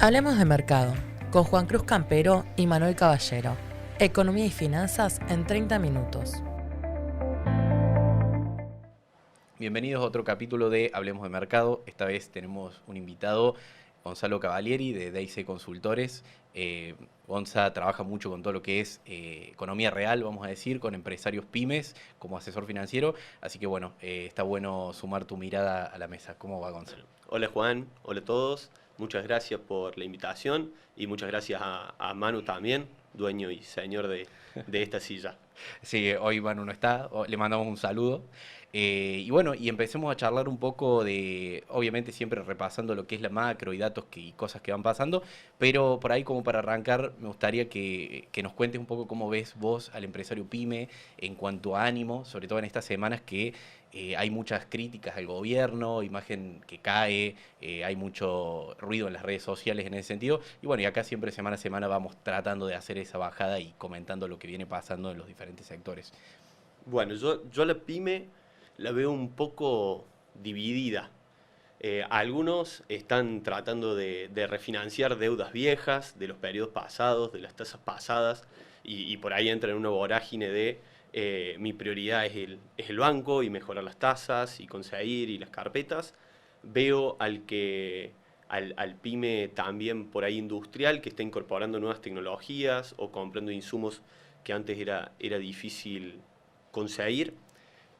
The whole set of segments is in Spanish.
Hablemos de mercado, con Juan Cruz Campero y Manuel Caballero. Economía y finanzas en 30 minutos. Bienvenidos a otro capítulo de Hablemos de Mercado. Esta vez tenemos un invitado, Gonzalo Cavalieri, de DIC Consultores. Gonza trabaja mucho con todo lo que es economía real, vamos a decir, con empresarios pymes como asesor financiero. Así que bueno, está bueno sumar tu mirada a la mesa. ¿Cómo va, Gonzalo? Hola Juan, hola a todos. Muchas gracias por la invitación y muchas gracias a Manu también, dueño y señor de esta silla. Sí, hoy Manu no está, le mandamos un saludo. Y bueno, y empecemos a charlar un poco de, obviamente siempre repasando lo que es la macro y datos y cosas que van pasando, pero por ahí como para arrancar me gustaría que nos cuentes un poco cómo ves vos al empresario pyme en cuanto a ánimo, sobre todo en estas semanas que hay muchas críticas al gobierno, imagen que cae, hay mucho ruido en las redes sociales en ese sentido, y bueno, y acá siempre semana a semana vamos tratando de hacer esa bajada y comentando lo que viene pasando en los diferentes sectores. Bueno, yo la pyme la veo un poco dividida. Algunos están tratando de refinanciar deudas viejas, de los periodos pasados, de las tasas pasadas, y por ahí entran en una vorágine de mi prioridad es el banco y mejorar las tasas y conseguir y las carpetas. Veo al pyme también por ahí industrial que está incorporando nuevas tecnologías o comprando insumos que antes era difícil conseguir.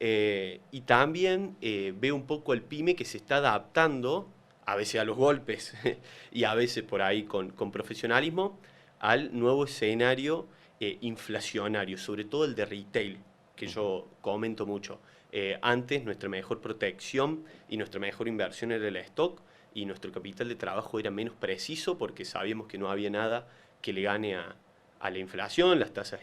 Y también veo un poco al pyme que se está adaptando, a veces a los golpes y a veces por ahí con profesionalismo, al nuevo escenario inflacionario, sobre todo el de retail, que yo comento mucho. Antes nuestra mejor protección y nuestra mejor inversión era el stock y nuestro capital de trabajo era menos preciso porque sabíamos que no había nada que le gane a la inflación, las tasas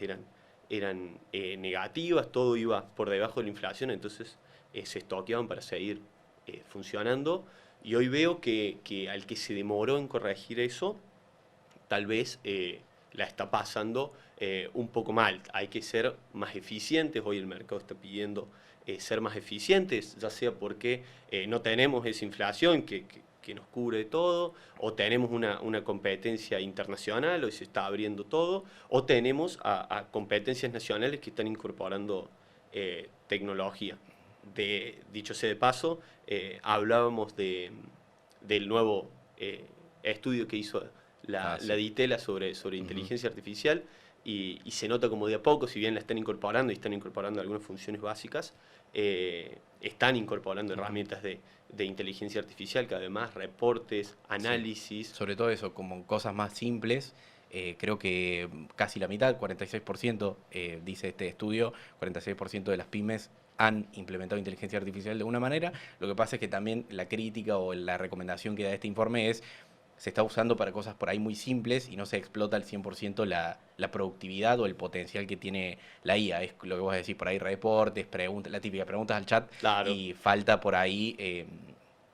eran negativas, todo iba por debajo de la inflación, entonces se estoqueaban para seguir funcionando. Y hoy veo que al que se demoró en corregir eso, tal vez la está pasando un poco mal. Hay que ser más eficientes, hoy el mercado está pidiendo ser más eficientes, ya sea porque no tenemos esa inflación que nos cubre todo, o tenemos una competencia internacional, hoy se está abriendo todo, o tenemos a competencias nacionales que están incorporando tecnología. Dicho sea de paso, hablábamos del nuevo estudio que hizo la Sí. DITELA sobre inteligencia artificial y se nota como de a poco, si bien la están incorporando y están incorporando algunas funciones básicas, están incorporando herramientas de inteligencia artificial, que además reportes, análisis. Sí. Sobre todo eso, como cosas más simples, creo que casi la mitad, 46%, dice este estudio, 46% de las pymes han implementado inteligencia artificial de una manera. Lo que pasa es que también la crítica o la recomendación que da este informe es se está usando para cosas por ahí muy simples y no se explota al 100% la productividad o el potencial que tiene la IA. Es lo que vos decís por ahí, reportes, preguntas, la típica preguntas al chat, Claro. y falta por ahí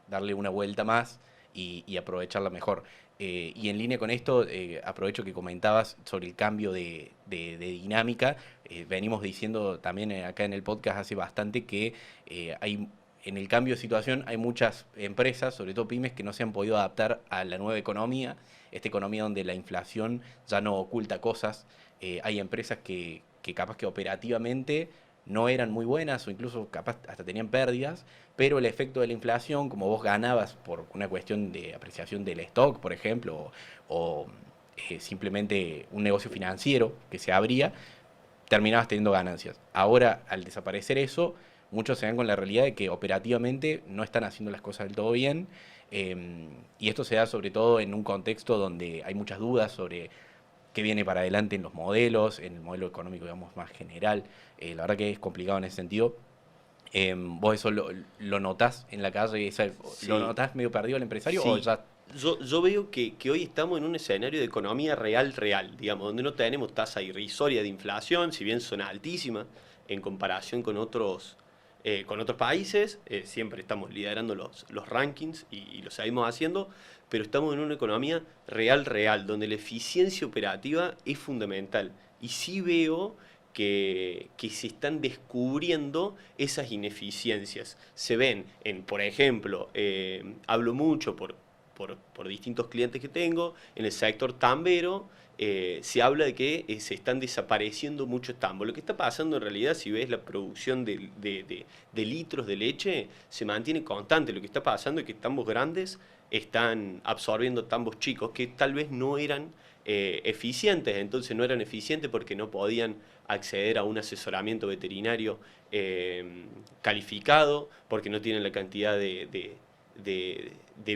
darle una vuelta más y aprovecharla mejor. Y en línea con esto, aprovecho que comentabas sobre el cambio de dinámica. Venimos diciendo también acá en el podcast hace bastante que hay en el cambio de situación hay muchas empresas, sobre todo pymes, que no se han podido adaptar a la nueva economía, esta economía donde la inflación ya no oculta cosas. Hay empresas que capaz que operativamente no eran muy buenas o incluso capaz hasta tenían pérdidas, pero el efecto de la inflación, como vos ganabas por una cuestión de apreciación del stock, por ejemplo, o simplemente un negocio financiero que se abría, terminabas teniendo ganancias. Ahora, al desaparecer eso, muchos se dan con la realidad de que operativamente no están haciendo las cosas del todo bien, y esto se da sobre todo en un contexto donde hay muchas dudas sobre qué viene para adelante en los modelos, en el modelo económico, digamos, más general. La verdad que es complicado en ese sentido. ¿Vos eso lo notás en la calle? ¿Lo Sí, notás medio perdido el empresario o sí. ya? Yo veo que hoy estamos en un escenario de economía real, digamos, donde no tenemos tasa irrisoria de inflación, si bien son altísimas en comparación con otros países, siempre estamos liderando los rankings y lo seguimos haciendo, pero estamos en una economía real, donde la eficiencia operativa es fundamental. Y sí veo que se están descubriendo esas ineficiencias. Se ven en, por ejemplo, hablo mucho por por distintos clientes que tengo, en el sector tambero, se habla de que se están desapareciendo muchos tambos. Lo que está pasando en realidad, si ves la producción de litros de leche, se mantiene constante. Lo que está pasando es que tambos grandes están absorbiendo tambos chicos que tal vez no eran eficientes. Entonces no eran eficientes porque no podían acceder a un asesoramiento veterinario calificado, porque no tienen la cantidad de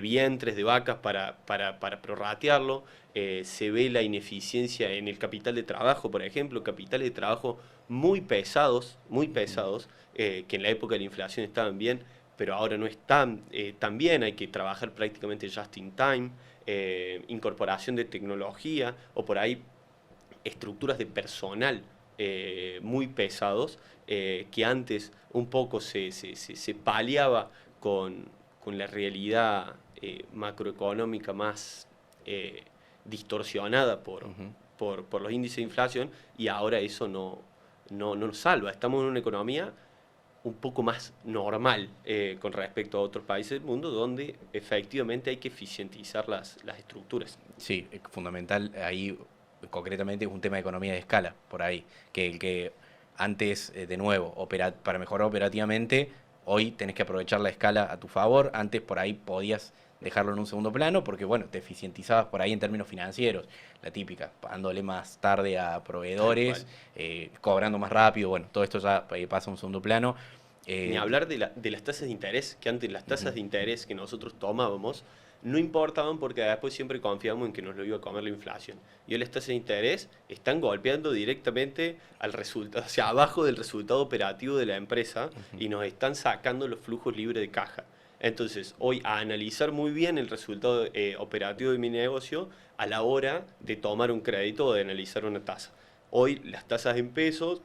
vientres de vacas para prorratearlo. Se ve la ineficiencia en el capital de trabajo, por ejemplo, capitales de trabajo muy pesados, que en la época de la inflación estaban bien, pero ahora no están tan bien. Hay que trabajar prácticamente just in time, incorporación de tecnología, o por ahí estructuras de personal muy pesados, que antes un poco se paliaba con la realidad macroeconómica más distorsionada por los índices de inflación, y ahora eso no nos salva. Estamos en una economía un poco más normal con respecto a otros países del mundo, donde efectivamente hay que eficientizar las estructuras. Sí, es fundamental ahí, concretamente es un tema de economía de escala, por ahí, que el que antes, de nuevo, para mejorar operativamente, hoy tenés que aprovechar la escala a tu favor. Antes por ahí podías dejarlo en un segundo plano porque, bueno, te eficientizabas por ahí en términos financieros, la típica, pagándole más tarde a proveedores, cobrando más rápido, bueno, todo esto ya pasa a un segundo plano. Ni hablar de las tasas de interés, que antes las tasas de interés que nosotros tomábamos no importaban porque después siempre confiábamos en que nos lo iba a comer la inflación. Y hoy las tasas de interés están golpeando directamente al resultado, o sea, abajo del resultado operativo de la empresa, y nos están sacando los flujos libres de caja. Entonces, hoy a analizar muy bien el resultado operativo de mi negocio a la hora de tomar un crédito o de analizar una tasa. Hoy las tasas en pesos,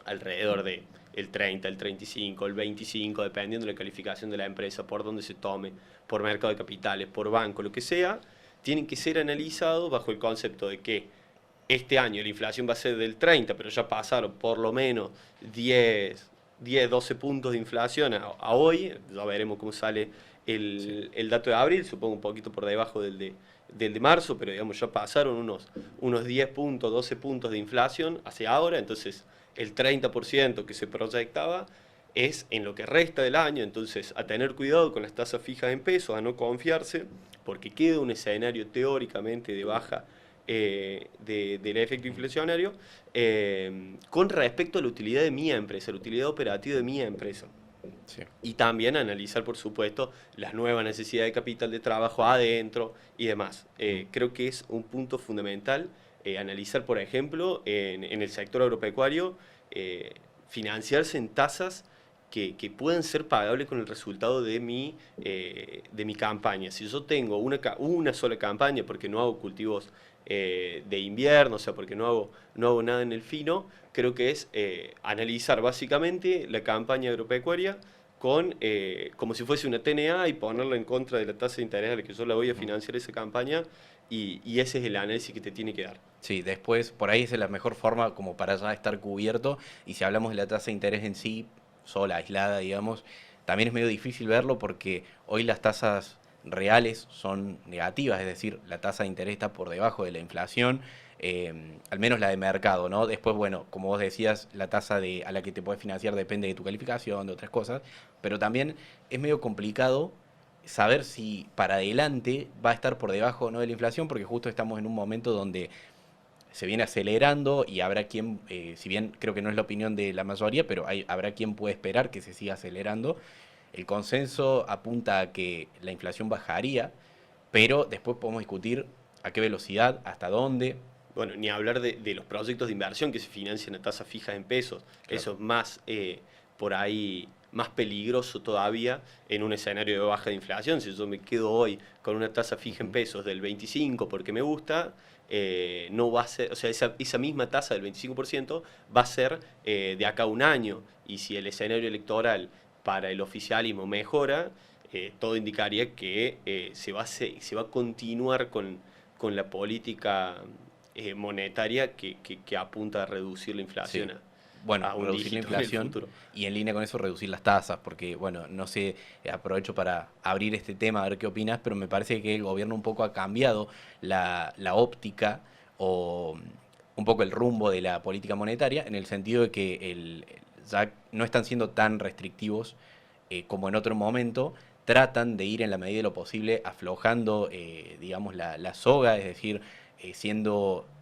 alrededor de el 30, el 35, el 25, dependiendo de la calificación de la empresa, por dónde se tome, por mercado de capitales, por banco, lo que sea, tienen que ser analizados bajo el concepto de que este año la inflación va a ser del 30, pero ya pasaron por lo menos 10, 12 puntos de inflación a hoy. Ya veremos cómo sale el dato de abril, supongo un poquito por debajo del de marzo, pero digamos ya pasaron unos 10 puntos, 12 puntos de inflación hacia ahora. Entonces el 30% que se proyectaba es en lo que resta del año. Entonces, a tener cuidado con las tasas fijas en pesos, a no confiarse, porque queda un escenario teóricamente de baja del efecto inflacionario con respecto a la utilidad de mi empresa, la utilidad operativa de mi empresa. Sí. Y también analizar, por supuesto, las nuevas necesidades de capital de trabajo adentro y demás. Creo que es un punto fundamental analizar, por ejemplo, en el sector agropecuario, financiarse en tasas que puedan ser pagables con el resultado de mi campaña. Si yo tengo una sola campaña porque no hago cultivos de invierno, o sea, porque no hago nada en el fino, creo que es analizar básicamente la campaña agropecuaria como si fuese una TNA y ponerla en contra de la tasa de interés a la que yo la voy a financiar esa campaña, y ese es el análisis que te tiene que dar. Sí, después por ahí es la mejor forma como para ya estar cubierto, y si hablamos de la tasa de interés en sí, sola, aislada, digamos, también es medio difícil verlo porque hoy las tasas reales son negativas, es decir, la tasa de interés está por debajo de la inflación, al menos la de mercado, ¿no? Después, bueno, como vos decías, la tasa a la que te puedes financiar depende de tu calificación, de otras cosas, pero también es medio complicado saber si para adelante va a estar por debajo o no de la inflación, porque justo estamos en un momento donde se viene acelerando y habrá quien, si bien creo que no es la opinión de la mayoría, pero habrá quien puede esperar que se siga acelerando. El consenso apunta a que la inflación bajaría, pero después podemos discutir a qué velocidad, hasta dónde. Bueno, ni hablar de los proyectos de inversión que se financian a tasas fijas en pesos. Claro. Eso es más, por ahí, más peligroso todavía en un escenario de baja de inflación. Si yo me quedo hoy con una tasa fija en pesos del 25% porque me gusta, no va a ser, o sea, esa misma tasa del 25% va a ser de acá a un año. Y si el escenario electoral para el oficialismo mejora, todo indicaría que se va a continuar con la política monetaria que apunta a reducir la inflación. Sí. bueno, a un reducir la dígito en el inflación futuro. y en línea con eso reducir las tasas, porque, bueno, no sé, aprovecho para abrir este tema, a ver qué opinas, pero me parece que el gobierno un poco ha cambiado la óptica o un poco el rumbo de la política monetaria, en el sentido de que ya no están siendo tan restrictivos como en otro momento, tratan de ir en la medida de lo posible aflojando, digamos, la soga, es decir,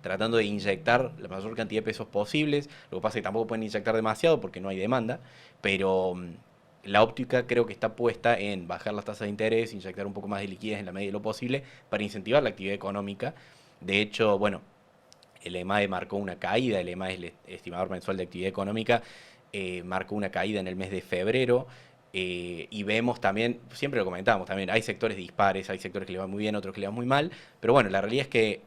tratando de inyectar la mayor cantidad de pesos posibles. Lo que pasa es que tampoco pueden inyectar demasiado porque no hay demanda, pero la óptica creo que está puesta en bajar las tasas de interés, inyectar un poco más de liquidez en la medida de lo posible para incentivar la actividad económica. De hecho, bueno, el EMAE marcó una caída, el EMAE es el estimador mensual de actividad económica, marcó una caída en el mes de febrero. Y vemos también, siempre lo comentábamos también, hay sectores dispares, hay sectores que le van muy bien, otros que le van muy mal, pero bueno, la realidad es que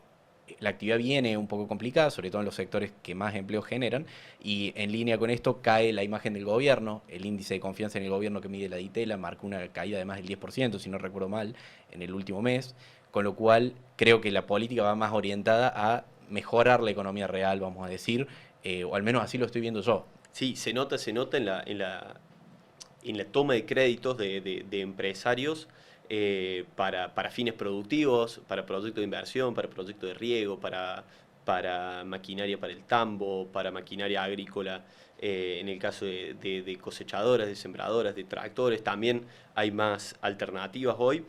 la actividad viene un poco complicada, sobre todo en los sectores que más empleo generan, y en línea con esto cae la imagen del gobierno, el índice de confianza en el gobierno que mide la Ditela marcó una caída de más del 10%, si no recuerdo mal, en el último mes, con lo cual creo que la política va más orientada a mejorar la economía real, vamos a decir, o al menos así lo estoy viendo yo. Sí, se nota en la toma de créditos de empresarios para fines productivos, para proyectos de inversión, para proyectos de riego, para maquinaria para el tambo, para maquinaria agrícola, en el caso de cosechadoras, de sembradoras, de tractores, también hay más alternativas hoy.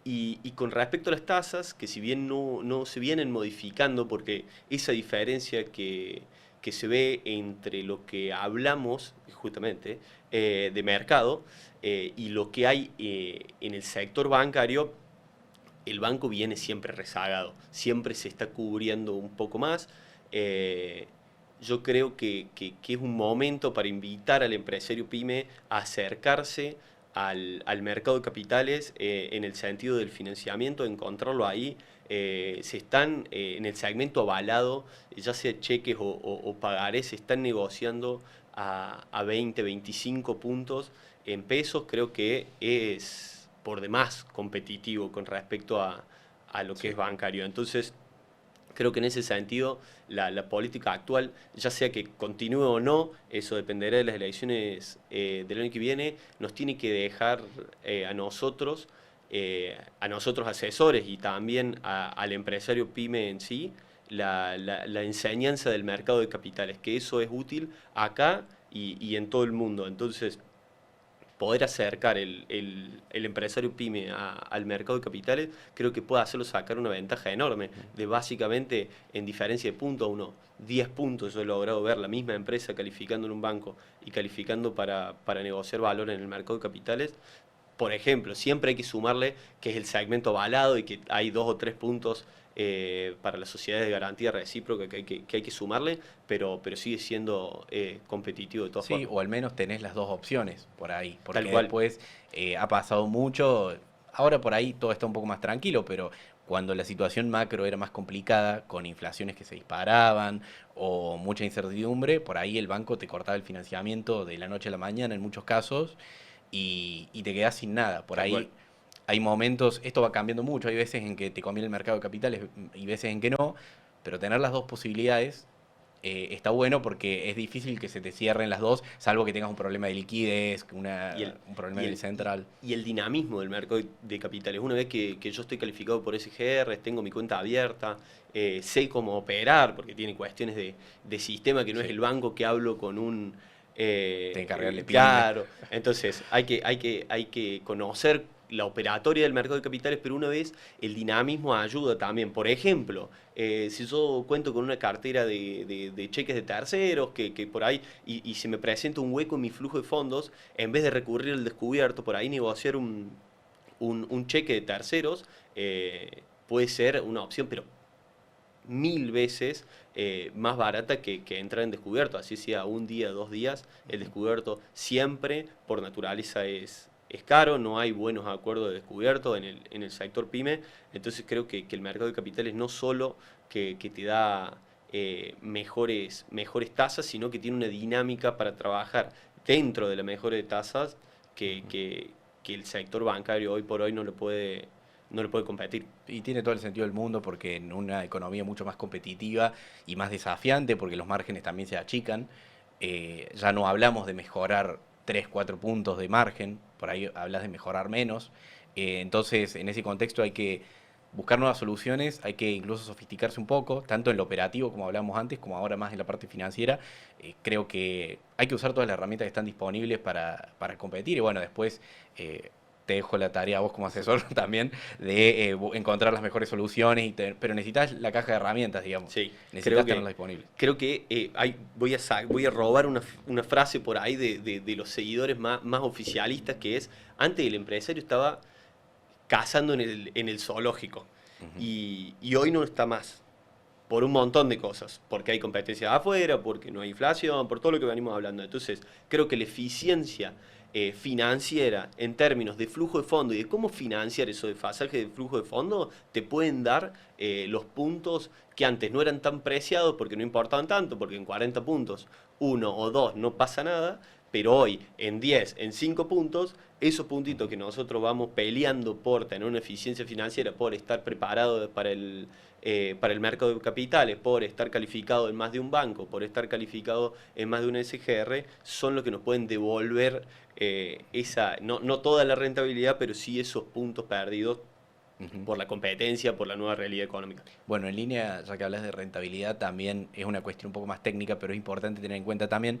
Y con respecto a las tasas, que si bien no se vienen modificando, porque esa diferencia que se ve entre lo que hablamos, justamente, de mercado y lo que hay en el sector bancario, el banco viene siempre rezagado, siempre se está cubriendo un poco más. Eh, yo creo que es un momento para invitar al empresario pyme a acercarse al mercado de capitales en el sentido del financiamiento, encontrarlo ahí. Se están en el segmento avalado, ya sea cheques o pagarés, se están negociando a 20, 25 puntos en pesos. Creo que es por demás competitivo con respecto a lo que Sí. es bancario. Entonces, creo que en ese sentido la política actual, ya sea que continúe o no, eso dependerá de las elecciones del año que viene, nos tiene que dejar a nosotros asesores y también al empresario pyme en sí, la enseñanza del mercado de capitales, que eso es útil acá y en todo el mundo. Entonces, poder acercar el empresario pyme al mercado de capitales, creo que puede hacerlo sacar una ventaja enorme, de básicamente en diferencia de puntos, unos 10 puntos yo he logrado ver la misma empresa calificando en un banco y calificando para negociar valor en el mercado de capitales. Por ejemplo, siempre hay que sumarle que es el segmento avalado y que hay 2 o 3 puntos para las sociedades de garantía recíproca que hay que sumarle, pero sigue siendo competitivo de todas Sí, formas. o al menos tenés las dos opciones por ahí, Tal porque cual. después ha pasado mucho, ahora por ahí todo está un poco más tranquilo, pero cuando la situación macro era más complicada, con inflaciones que se disparaban o mucha incertidumbre, por ahí el banco te cortaba el financiamiento de la noche a la mañana en muchos casos y te quedás sin nada. Por Tal cual. ahí hay momentos, esto va cambiando mucho, hay veces en que te conviene el mercado de capitales y veces en que no, pero tener las dos posibilidades está bueno porque es difícil que se te cierren las dos, salvo que tengas un problema de liquidez, Y el, un problema y en el el, central. y el dinamismo del mercado de capitales. Una vez que yo estoy calificado por SGR, tengo mi cuenta abierta, sé cómo operar, porque tiene cuestiones de sistema, que no es Sí, el banco que hablo con un... tenés que cargarle PYME. claro, entonces hay que conocer la operatoria del mercado de capitales, pero una vez el dinamismo ayuda también. Por ejemplo, si yo cuento con una cartera de cheques de terceros, que por ahí, y se me presenta un hueco en mi flujo de fondos, en vez de recurrir al descubierto, por ahí negociar un cheque de terceros puede ser una opción, pero 1000 veces más barata que entrar en descubierto. Así sea un día, 2 días, el descubierto siempre por naturaleza es caro, no hay buenos acuerdos de descubierto en el sector pyme. Entonces creo que el mercado de capitales no solo que te da mejores tasas, sino que tiene una dinámica para trabajar dentro de las mejores tasas que el sector bancario hoy por hoy no le puede competir. Y tiene todo el sentido del mundo porque en una economía mucho más competitiva y más desafiante, porque los márgenes también se achican, ya no hablamos de mejorar 3 4 puntos de margen, por ahí hablas de mejorar menos. Entonces, en ese contexto hay que buscar nuevas soluciones, hay que incluso sofisticarse un poco, tanto en lo operativo, como hablábamos antes, como ahora más en la parte financiera. Creo que hay que usar todas las herramientas que están disponibles para competir y bueno, después te dejo la tarea a vos como asesor también de encontrar las mejores soluciones, pero necesitas la caja de herramientas, digamos. Sí, Necesitas tenerla disponible. creo que voy a robar una frase por ahí de los seguidores más oficialistas, que es, antes el empresario estaba cazando en el zoológico y hoy no está más. Por un montón de cosas, porque hay competencia afuera, porque no hay inflación, por todo lo que venimos hablando. Entonces, creo que la eficiencia financiera en términos de flujo de fondo y de cómo financiar eso de desfasaje de flujo de fondo te pueden dar los puntos que antes no eran tan preciados porque no importaban tanto, porque en 40 puntos, 1 o 2 no pasa nada, pero hoy en 10, en 5 puntos, esos puntitos que nosotros vamos peleando por tener una eficiencia financiera, por estar preparado para el mercado de capitales, por estar calificado en más de un banco, por estar calificado en más de un SGR, son los que nos pueden devolver no toda la rentabilidad, pero sí esos puntos perdidos por la competencia, por la nueva realidad económica. Bueno, en línea, ya que hablas de rentabilidad, también es una cuestión un poco más técnica, pero es importante tener en cuenta también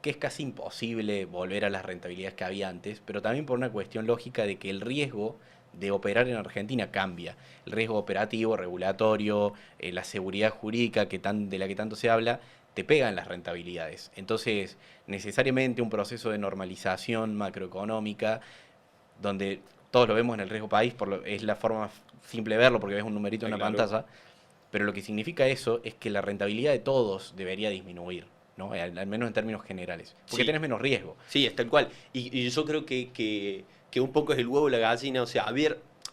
que es casi imposible volver a las rentabilidades que había antes, pero también por una cuestión lógica de que el riesgo de operar en Argentina cambia. El riesgo operativo, regulatorio, la seguridad jurídica de la que tanto se habla, te pega en las rentabilidades. Entonces, necesariamente un proceso de normalización macroeconómica, donde todos lo vemos en el riesgo país, es la forma más simple de verlo, porque ves un numerito en una pantalla, pero lo que significa eso es que la rentabilidad de todos debería disminuir, ¿no? Al menos en términos generales, porque Sí. tenés menos riesgo. Sí, es tal cual. Y yo creo que un poco es el huevo y la gallina, o sea,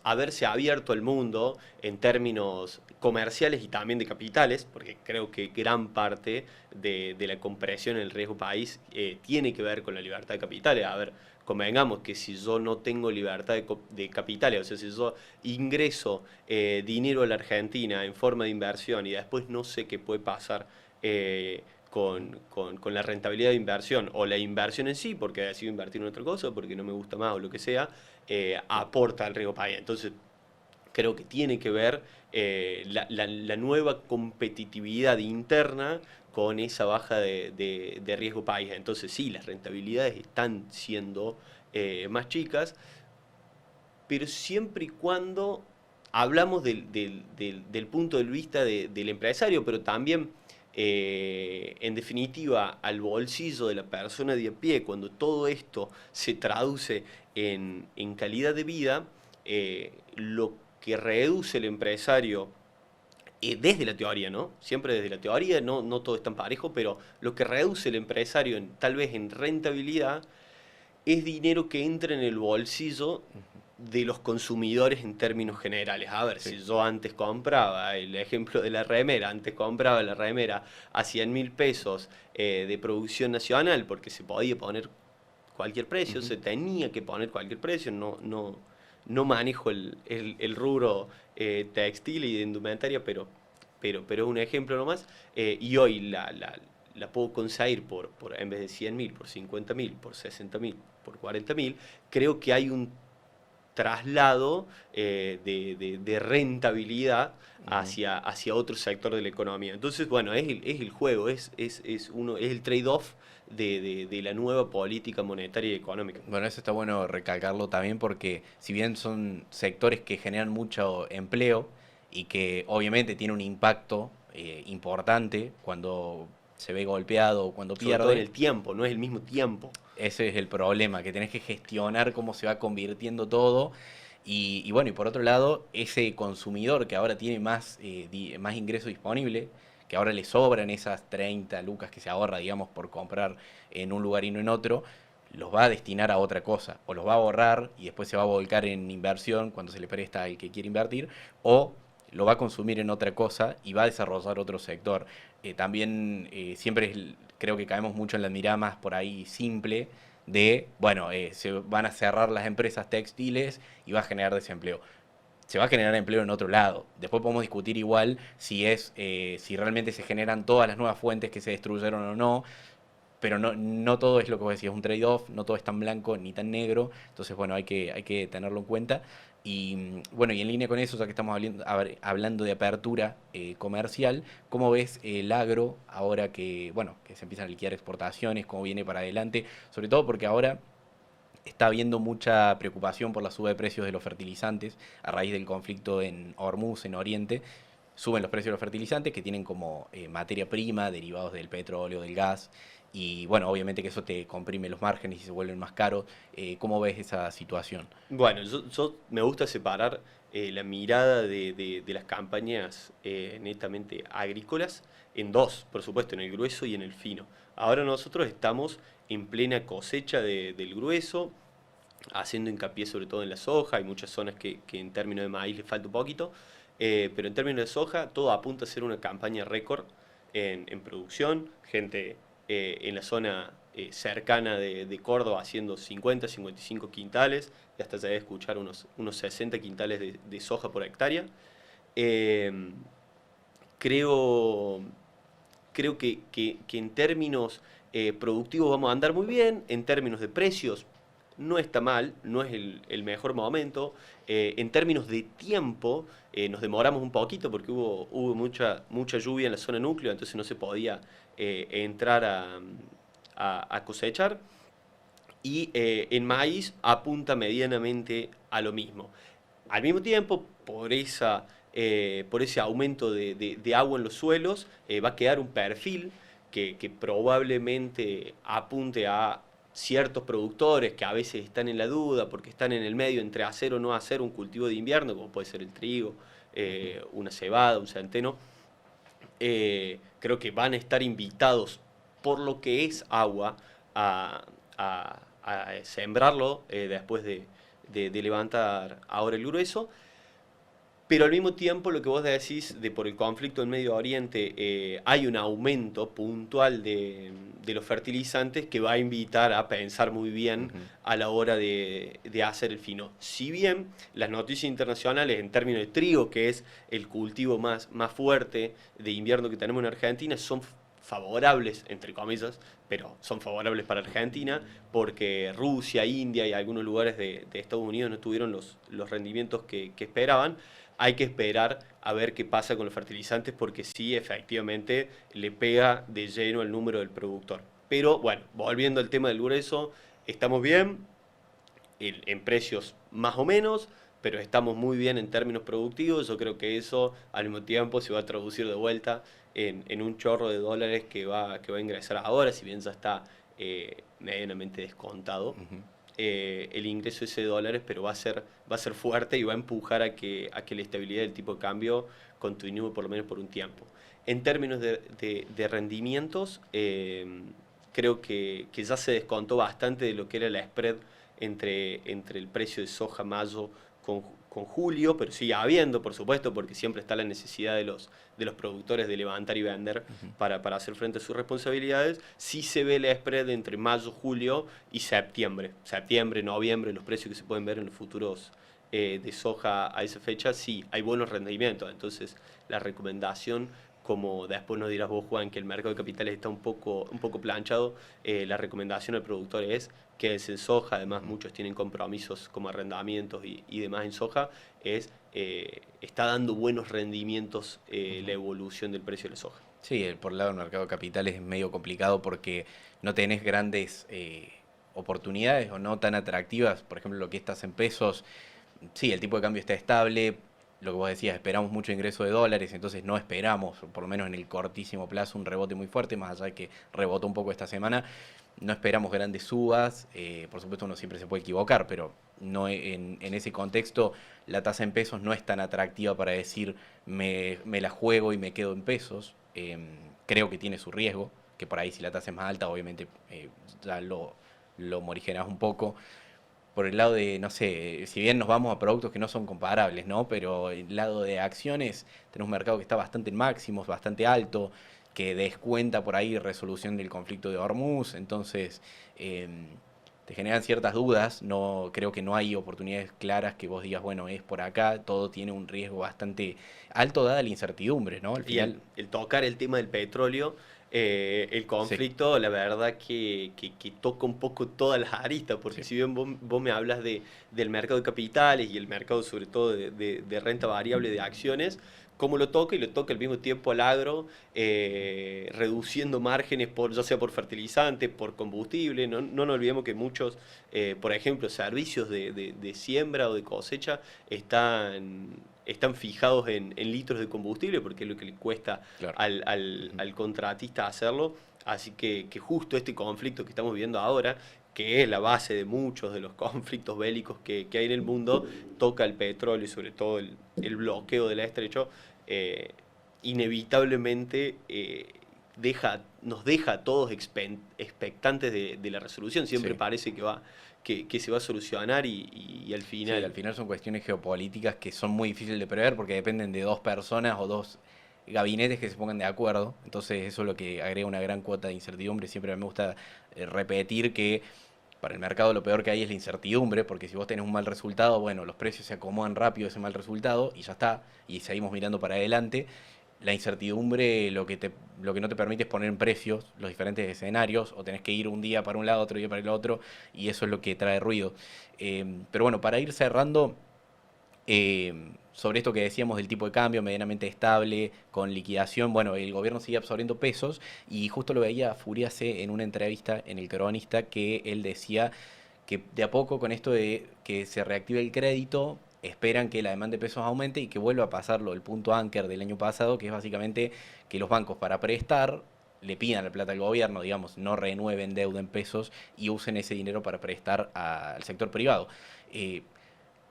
haberse abierto el mundo en términos comerciales y también de capitales, porque creo que gran parte de la compresión en el riesgo país tiene que ver con la libertad de capitales. A ver, convengamos que si yo no tengo libertad de capitales, o sea, si yo ingreso dinero a la Argentina en forma de inversión y después no sé qué puede pasar con la rentabilidad de inversión o la inversión en sí, porque decido invertir en otra cosa, porque no me gusta más o lo que sea, aporta al riesgo país. Entonces, creo que tiene que ver la nueva competitividad interna con esa baja de riesgo país. Entonces, sí, las rentabilidades están siendo más chicas, pero siempre y cuando hablamos del punto de vista del empresario, pero también en definitiva, al bolsillo de la persona de a pie, cuando todo esto se traduce en calidad de vida, lo que reduce el empresario, desde la teoría, ¿no? Siempre desde la teoría, no todo es tan parejo, pero lo que reduce el empresario tal vez en rentabilidad es dinero que entra en el bolsillo de los consumidores en términos generales. A ver, Sí. si yo antes compraba, el ejemplo de la remera, antes compraba la remera a 100.000 pesos de producción nacional, porque se podía poner cualquier precio, se tenía que poner cualquier precio, no manejo el rubro textil y de indumentaria, pero es un ejemplo nomás, y hoy la puedo conseguir en vez de 100.000, por 50.000, por 60.000, por 40.000, creo que hay un traslado de rentabilidad hacia otro sector de la economía. Entonces, bueno, es el juego, es el trade-off de la nueva política monetaria y económica. Bueno, eso está bueno recalcarlo también porque si bien son sectores que generan mucho empleo y que obviamente tiene un impacto importante cuando se ve golpeado o cuando Sobre todo en pierde, el tiempo, no es el mismo tiempo. ese es el problema, que tenés que gestionar cómo se va convirtiendo todo. Y bueno, y por otro lado, ese consumidor que ahora tiene más ingreso disponible, que ahora le sobran esas 30 lucas que se ahorra, digamos, por comprar en un lugar y no en otro, los va a destinar a otra cosa, o los va a ahorrar y después se va a volcar en inversión cuando se le presta al que quiere invertir, o lo va a consumir en otra cosa y va a desarrollar otro sector. También siempre creo que caemos mucho en la mirada más por ahí simple de, bueno, se van a cerrar las empresas textiles y va a generar desempleo. Se va a generar empleo en otro lado. Después podemos discutir igual si realmente se generan todas las nuevas fuentes que se destruyeron o no, pero no todo es lo que vos decías, un trade-off, no todo es tan blanco ni tan negro, entonces bueno, hay que tenerlo en cuenta. Y bueno, y en línea con eso, ya que estamos hablando de apertura comercial, ¿cómo ves el agro ahora que, bueno, que se empiezan a liquidar exportaciones, cómo viene para adelante? Sobre todo porque ahora está habiendo mucha preocupación por la suba de precios de los fertilizantes a raíz del conflicto en Hormuz, en Oriente. Suben los precios de los fertilizantes que tienen como materia prima derivados del petróleo, del gas. Y bueno, obviamente que eso te comprime los márgenes y se vuelven más caros. ¿Cómo ves esa situación? Bueno, yo me gusta separar la mirada de las campañas netamente agrícolas en dos, por supuesto, en el grueso y en el fino. Ahora nosotros estamos en plena cosecha del grueso, haciendo hincapié sobre todo en la soja. Hay muchas zonas que en términos de maíz le falta un poquito, pero en términos de soja todo apunta a ser una campaña récord en producción. Gente en la zona cercana de Córdoba haciendo 50, 55 quintales, y hasta llegué a escuchar unos 60 quintales de soja por hectárea. Eh, creo, creo que en términos productivos vamos a andar muy bien, en términos de precios no está mal, no es el mejor momento. En términos de tiempo, nos demoramos un poquito porque hubo mucha lluvia en la zona núcleo, entonces no se podía entrar a cosechar. Y en maíz apunta medianamente a lo mismo. Al mismo tiempo, por ese aumento de agua en los suelos, va a quedar un perfil que probablemente apunte a ciertos productores que a veces están en la duda porque están en el medio entre hacer o no hacer un cultivo de invierno, como puede ser el trigo, una cebada, un centeno. Creo que van a estar invitados por lo que es agua a sembrarlo después de levantar ahora el grueso. Pero al mismo tiempo lo que vos decís de por el conflicto en Medio Oriente, hay un aumento puntual de los fertilizantes que va a invitar a pensar muy bien a la hora de hacer el fino. Si bien las noticias internacionales en términos de trigo, que es el cultivo más fuerte de invierno que tenemos en Argentina, son favorables, entre comillas, pero son favorables para Argentina, porque Rusia, India y algunos lugares de Estados Unidos no tuvieron los rendimientos que esperaban. Hay que esperar a ver qué pasa con los fertilizantes porque sí, efectivamente, le pega de lleno el número del productor. Pero bueno, volviendo al tema del grueso, estamos bien en precios más o menos, pero estamos muy bien en términos productivos. Yo creo que eso al mismo tiempo se va a traducir de vuelta en un chorro de dólares que va a ingresar ahora, si bien ya está medianamente descontado. El ingreso ese de dólares, pero va a ser fuerte y va a empujar a que la estabilidad del tipo de cambio continúe por lo menos por un tiempo. En términos de rendimientos, creo que ya se descontó bastante de lo que era la spread entre el precio de soja mayo con julio, pero sigue habiendo, por supuesto, porque siempre está la necesidad de los productores de levantar y vender para hacer frente a sus responsabilidades. Sí se ve la spread entre mayo, julio y septiembre. Septiembre, noviembre, los precios que se pueden ver en los futuros de soja a esa fecha, sí, hay buenos rendimientos. Entonces, la recomendación, como después nos dirás vos, Juan, que el mercado de capitales está un poco planchado, la recomendación al productor es que es en soja, además muchos tienen compromisos como arrendamientos y demás en soja, está dando buenos rendimientos la evolución del precio de la soja. Sí, por el lado del mercado de capitales es medio complicado porque no tenés grandes oportunidades o no tan atractivas. Por ejemplo, lo que estás en pesos, sí, el tipo de cambio está estable. Lo que vos decías, esperamos mucho ingreso de dólares, entonces no esperamos, por lo menos en el cortísimo plazo, un rebote muy fuerte, más allá de que rebotó un poco esta semana. No esperamos grandes subas, por supuesto uno siempre se puede equivocar, pero no en ese contexto la tasa en pesos no es tan atractiva para decir me la juego y me quedo en pesos. Creo que tiene su riesgo, que por ahí si la tasa es más alta obviamente ya lo morigerás un poco. Por el lado de, no sé, si bien nos vamos a productos que no son comparables, ¿no? Pero el lado de acciones, tenemos un mercado que está bastante en máximos, bastante alto, que descuenta por ahí resolución del conflicto de Hormuz, entonces te generan ciertas dudas. No, creo que no hay oportunidades claras que vos digas, bueno, es por acá, todo tiene un riesgo bastante alto dada la incertidumbre, ¿no? Al Y final... el tocar el tema del petróleo el conflicto, la verdad que toca un poco todas las aristas, porque si bien vos me hablas del mercado de capitales y el mercado sobre todo de renta variable de acciones, cómo lo toca y lo toca al mismo tiempo al agro, reduciendo márgenes ya sea por fertilizante, por combustible. No nos olvidemos que muchos, por ejemplo, servicios de siembra o de cosecha están fijados en litros de combustible porque es lo que le cuesta al contratista hacerlo. Así que justo este conflicto que estamos viendo ahora, que es la base de muchos de los conflictos bélicos que hay en el mundo, toca el petróleo y sobre todo el bloqueo del estrecho, inevitablemente nos deja a todos expectantes de la resolución. Siempre parece que se va a solucionar y al final... Sí, al final son cuestiones geopolíticas que son muy difíciles de prever porque dependen de dos personas o dos gabinetes que se pongan de acuerdo. Entonces eso es lo que agrega una gran cuota de incertidumbre. Siempre me gusta repetir que para el mercado lo peor que hay es la incertidumbre, porque si vos tenés un mal resultado, bueno, los precios se acomodan rápido a ese mal resultado y ya está, y seguimos mirando para adelante. La incertidumbre lo que no te permite es poner en precios los diferentes escenarios, o tenés que ir un día para un lado, otro día para el otro, y eso es lo que trae ruido. Pero bueno, para ir cerrando, sobre esto que decíamos del tipo de cambio medianamente estable, con liquidación, bueno, el gobierno sigue absorbiendo pesos, y justo lo veía a Furiase en una entrevista en El Cronista, que él decía que de a poco con esto de que se reactive el crédito, esperan que la demanda de pesos aumente y que vuelva a pasarlo el punto anker del año pasado, que es básicamente que los bancos para prestar le pidan la plata al gobierno, digamos, no renueven deuda en pesos y usen ese dinero para prestar al sector privado.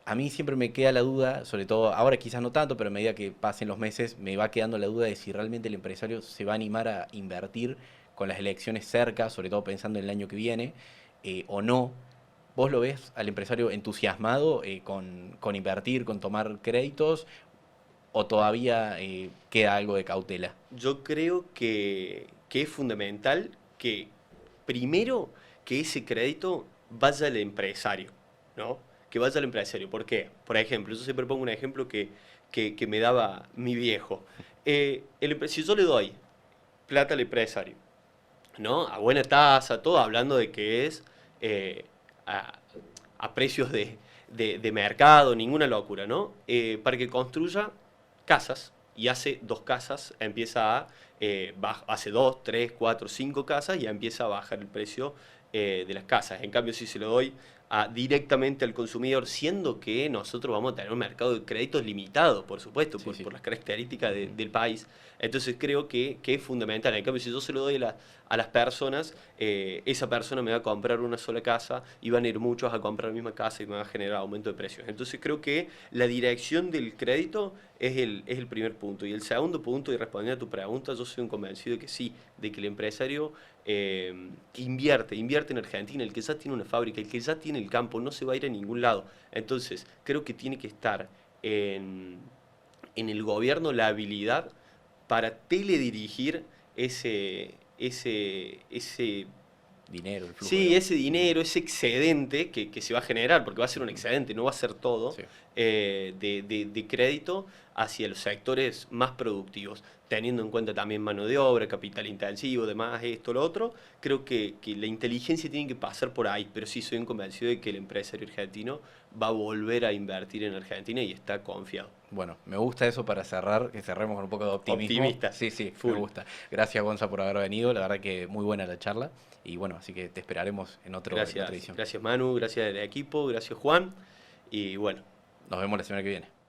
A mí siempre me queda la duda, sobre todo ahora quizás no tanto, pero a medida que pasen los meses me va quedando la duda de si realmente el empresario se va a animar a invertir con las elecciones cerca, sobre todo pensando en el año que viene, o no. ¿Vos lo ves al empresario entusiasmado con invertir, con tomar créditos, o todavía queda algo de cautela? Yo creo que es fundamental que primero que ese crédito vaya al empresario, ¿no? Que vaya al empresario. ¿Por qué? Por ejemplo, yo siempre pongo un ejemplo que me daba mi viejo. Si yo le doy plata al empresario, ¿no? A buena tasa, todo hablando de que es a precios de mercado, ninguna locura, ¿no? Para que construya casas, y hace 2 casas, hace 2, 3, 4, 5 casas y ya empieza a bajar el precio de las casas. En cambio, si se lo doy directamente al consumidor, siendo que nosotros vamos a tener un mercado de créditos limitado, por supuesto, por las características del país. Entonces creo que es fundamental. En cambio, si yo se lo doy a las personas, esa persona me va a comprar una sola casa y van a ir muchos a comprar la misma casa y me va a generar aumento de precios. Entonces creo que la dirección del crédito es el primer punto. Y el segundo punto, y respondiendo a tu pregunta, yo soy un convencido de que sí, de que el empresario invierte en Argentina. El que ya tiene una fábrica, el que ya tiene el campo, no se va a ir a ningún lado. Entonces creo que tiene que estar en el gobierno la habilidad para teledirigir ese dinero, el flujo. Sí, ese dinero, ese excedente que se va a generar, porque va a ser un excedente, no va a ser todo, Sí. De crédito hacia los sectores más productivos, teniendo en cuenta también mano de obra, capital intensivo, demás, esto, lo otro. Creo que la inteligencia tiene que pasar por ahí, pero sí soy un convencido de que el empresario argentino va a volver a invertir en Argentina y está confiado. Bueno, me gusta eso para cerrar, que cerremos con un poco de optimismo. Optimista. Sí, Full. me gusta. Gracias, Gonza, por haber venido. La verdad que muy buena la charla. Y bueno, así que te esperaremos en otra edición. Gracias Manu, gracias al equipo, gracias Juan. Y bueno. Nos vemos la semana que viene.